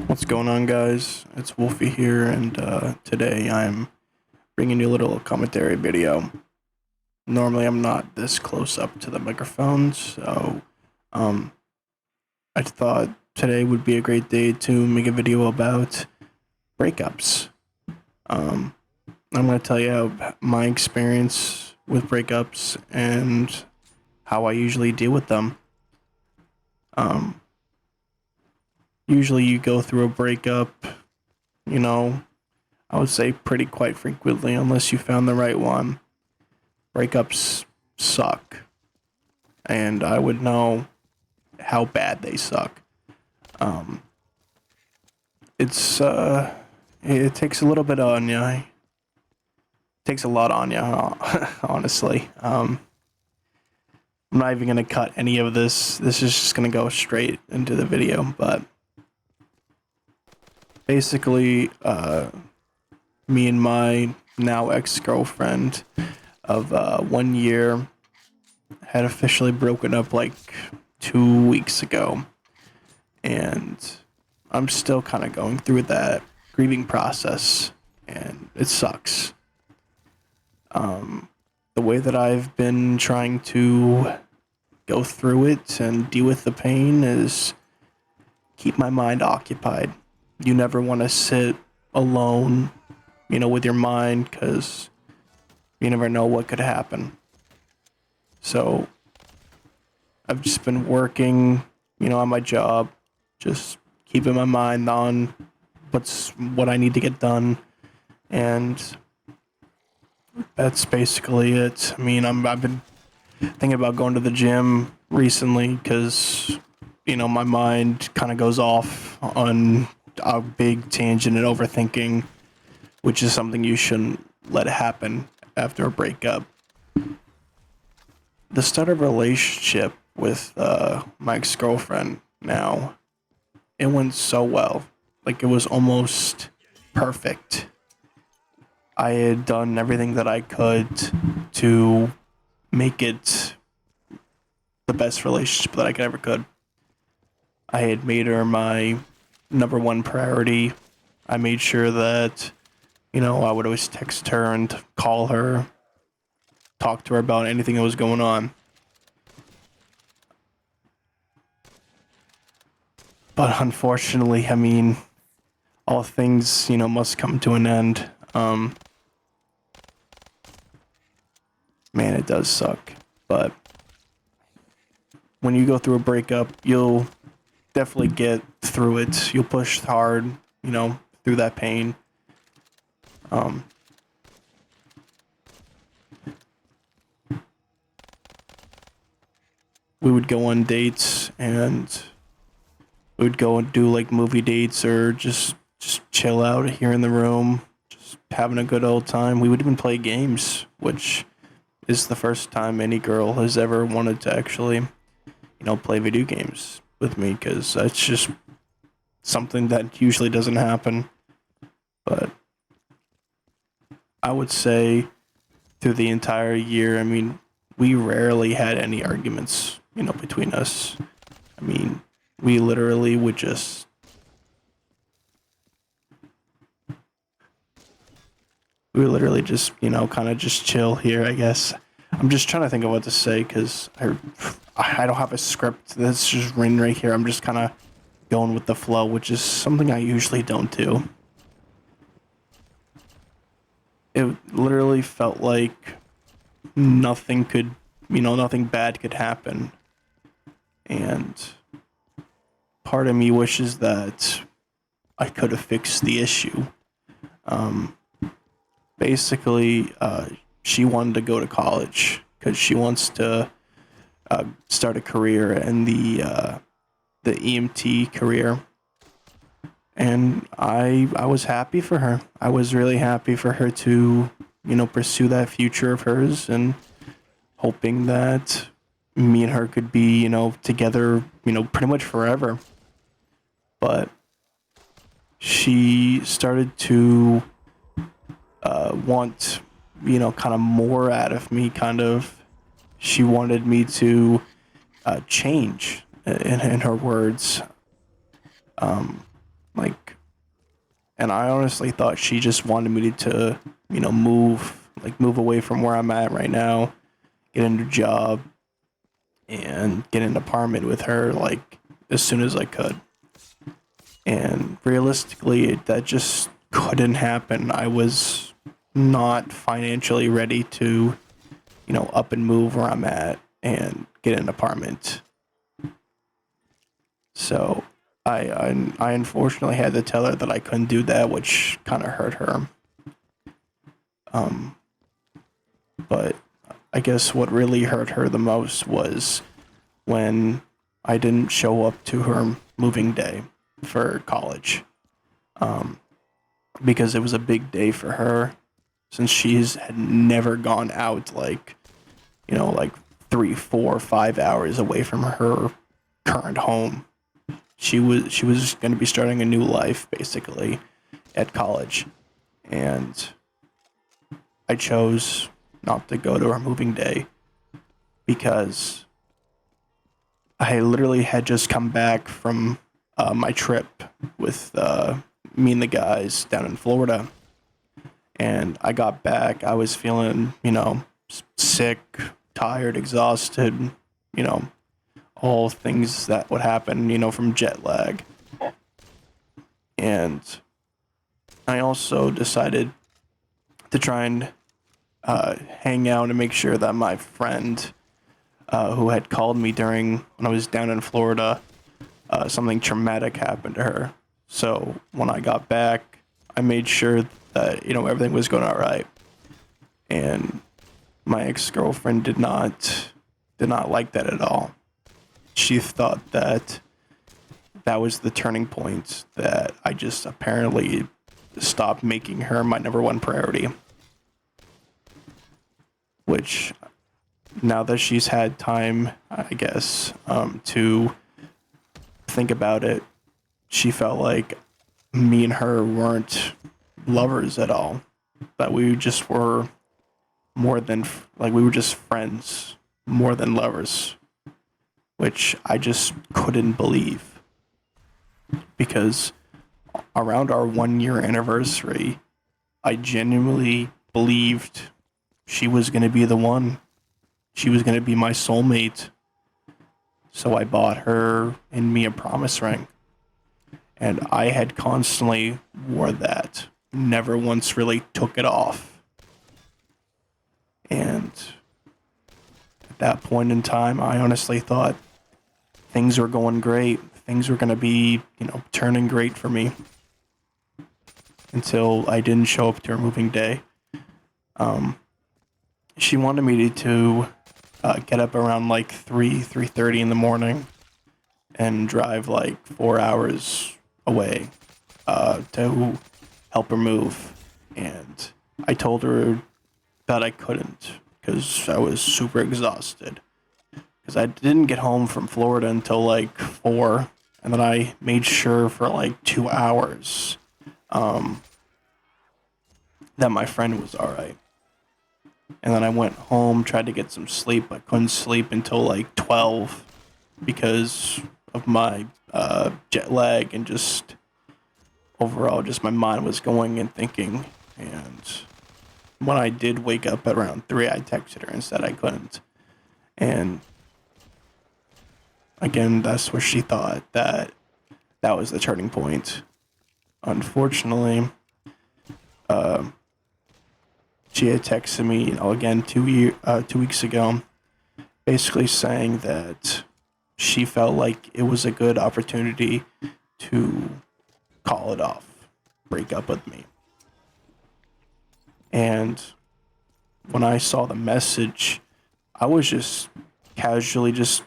What's going on, guys? It's Wolfie here, and today I'm bringing you a little commentary video. Normally, I'm not this close up to the microphone, so um, I thought today would be a great day to make a video about breakups. Um, I'm going to tell you my experience with breakups and how I usually deal with them. Um, Usually, you go through a breakup, you know, I would say pretty quite frequently, unless you found the right one. Breakups suck, and I would know how bad they suck. Um, it takes a little bit on you. It takes a lot on you, honestly. I'm not even gonna cut any of this. This is just gonna go straight into the video. But basically, me and my now ex-girlfriend of 1 year had officially broken up like 2 weeks ago, and I'm still kind of going through that grieving process, and it sucks. The way that I've been trying to go through it and deal with the pain is keep my mind occupied. You never want to sit alone, with your mind, because you never know what could happen. So I've just been working, on my job, just keeping my mind on what I need to get done, and that's basically it. I mean, I've been thinking about going to the gym recently because my mind kind of goes off on a big tangent and overthinking, which is something you shouldn't let happen after a breakup. The start of a relationship with my ex-girlfriend now, it went so well. Like, it was almost perfect. I had done everything that I could to make it the best relationship that I could ever could. I had made her my number one priority. I made sure that, I would always text her and call her, talk to her about anything that was going on. But unfortunately, I mean, all things, must come to an end. Man, it does suck. But when you go through a breakup, you'll definitely get through it. You'll push hard, through that pain. We would go on dates, and we would go and do like movie dates, or just chill out here in the room, just having a good old time. We would even play games, which is the first time any girl has ever wanted to actually, play video games with me, because that's just something that usually doesn't happen. But I would say through the entire year, I mean, we rarely had any arguments, between us. I mean, we literally would just kind of just chill here, I guess. I'm just trying to think of what to say, because I don't have a script that's just written right here. I'm just kind of going with the flow, which is something I usually don't do. It literally felt like nothing bad could happen. And part of me wishes that I could have fixed the issue. Basically, she wanted to go to college because she wants to start a career in the EMT career, and I was happy for her. I was really happy for her to pursue that future of hers, and hoping that me and her could be together pretty much forever. But she started to want kind of more out of me. Kind of, she wanted me to change, in her words. Like, and I honestly thought she just wanted me to, move away from where I'm at right now, get a new job, and get an apartment with her, like, as soon as I could. And realistically, that just couldn't happen. I was not financially ready to, up and move where I'm at and get an apartment. So I unfortunately had to tell her that I couldn't do that, which kind of hurt her. Um, but I guess what really hurt her the most was when I didn't show up to her moving day for college. Um, because it was a big day for her since she's had never gone out like 3, 4, 5 hours away from her current home. She was going to be starting a new life basically at college, and I chose not to go to her moving day because I literally had just come back from my trip with me and the guys down in Florida, and I got back. I was feeling, sick, tired, exhausted, you know, all things that would happen, from jet lag. And I also decided to try and hang out and make sure that my friend who had called me during when I was down in Florida, something traumatic happened to her. So when I got back, I made sure that everything was going all right. And my ex girlfriend did not like that at all. She thought that that was the turning point, that I just apparently stopped making her my number one priority. Which, now that she's had time, I guess, to think about it, she felt like me and her weren't lovers at all. That we just were more than, like, we were just friends more than lovers, which I just couldn't believe. Because around our 1 year anniversary, I genuinely believed she was going to be the one. She was going to be my soulmate. So I bought her and me a promise ring. And I had constantly wore that. Never once really took it off. And at that point in time, I honestly thought things were going great. Things were going to be, turning great for me. Until I didn't show up to her moving day. She wanted me to get up around like 3:30 in the morning and drive like 4 hours away to help her move. And I told her that I couldn't because I was super exhausted. Because I didn't get home from Florida until like 4, and then I made sure for like 2 hours that my friend was all right. And then I went home, tried to get some sleep. I couldn't sleep until like 12 because of my jet lag, and just overall, just my mind was going and thinking. And when I did wake up at around 3, I texted her and said I couldn't. And again, that's where she thought that that was the turning point. Unfortunately, she had texted me, again 2 weeks ago, basically saying that she felt like it was a good opportunity to call it off, break up with me. And when I saw the message, I was just casually just,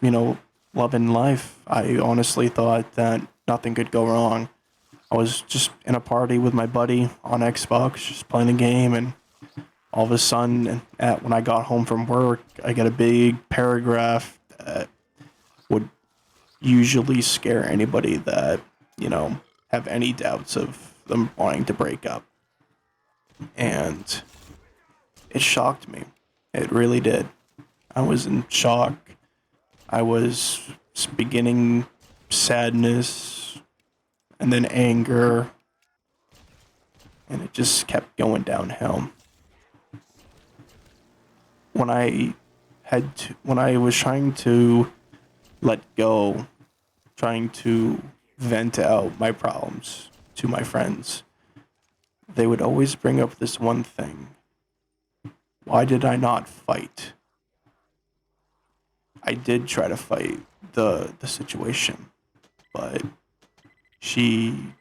loving life. I honestly thought that nothing could go wrong. I was just in a party with my buddy on Xbox, just playing a game, and all of a sudden, when I got home from work, I get a big paragraph that would usually scare anybody that, have any doubts of them wanting to break up. And it shocked me. It really did. I was in shock. I was beginning sadness. and then anger, and it just kept going downhill. When I was trying to let go, trying to vent out my problems to my friends, they would always bring up this one thing. Why did I not fight? I did try to fight the situation, but she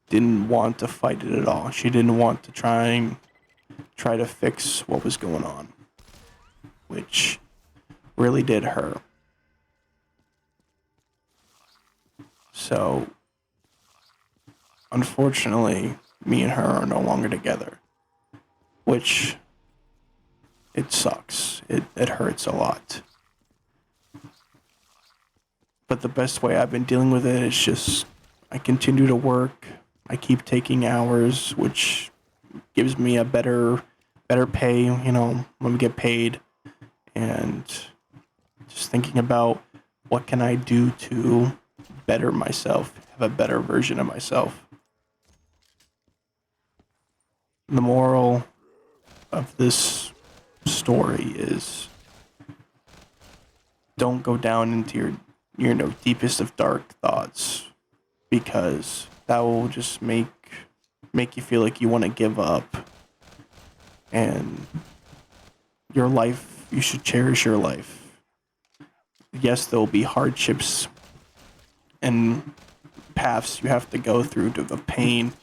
didn't want to fight it at all. She didn't want to try to fix what was going on, which really did hurt. So, unfortunately, me and her are no longer together, which it sucks. It hurts a lot. But the best way I've been dealing with it is just I continue to work. I keep taking hours, which gives me a better pay, when we get paid, and just thinking about what can I do to better myself, have a better version of myself. The moral of this story is don't go down into your deepest of dark thoughts, because that will just make you feel like you want to give up. And your life, you should cherish your life. Yes, there will be hardships and paths you have to go through to the pain,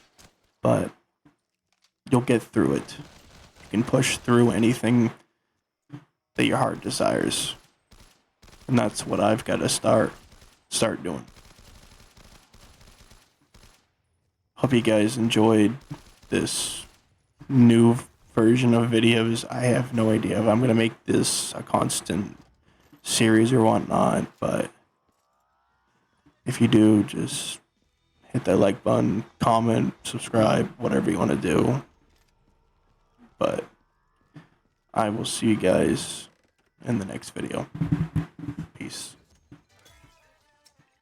but you'll get through it. You can push through anything that your heart desires. And that's what I've got to start doing. Hope you guys enjoyed this new version of videos. I have no idea if I'm going to make this a constant series or whatnot, but if you do, just hit that like button, comment, subscribe, whatever you want to do. But I will see you guys in the next video.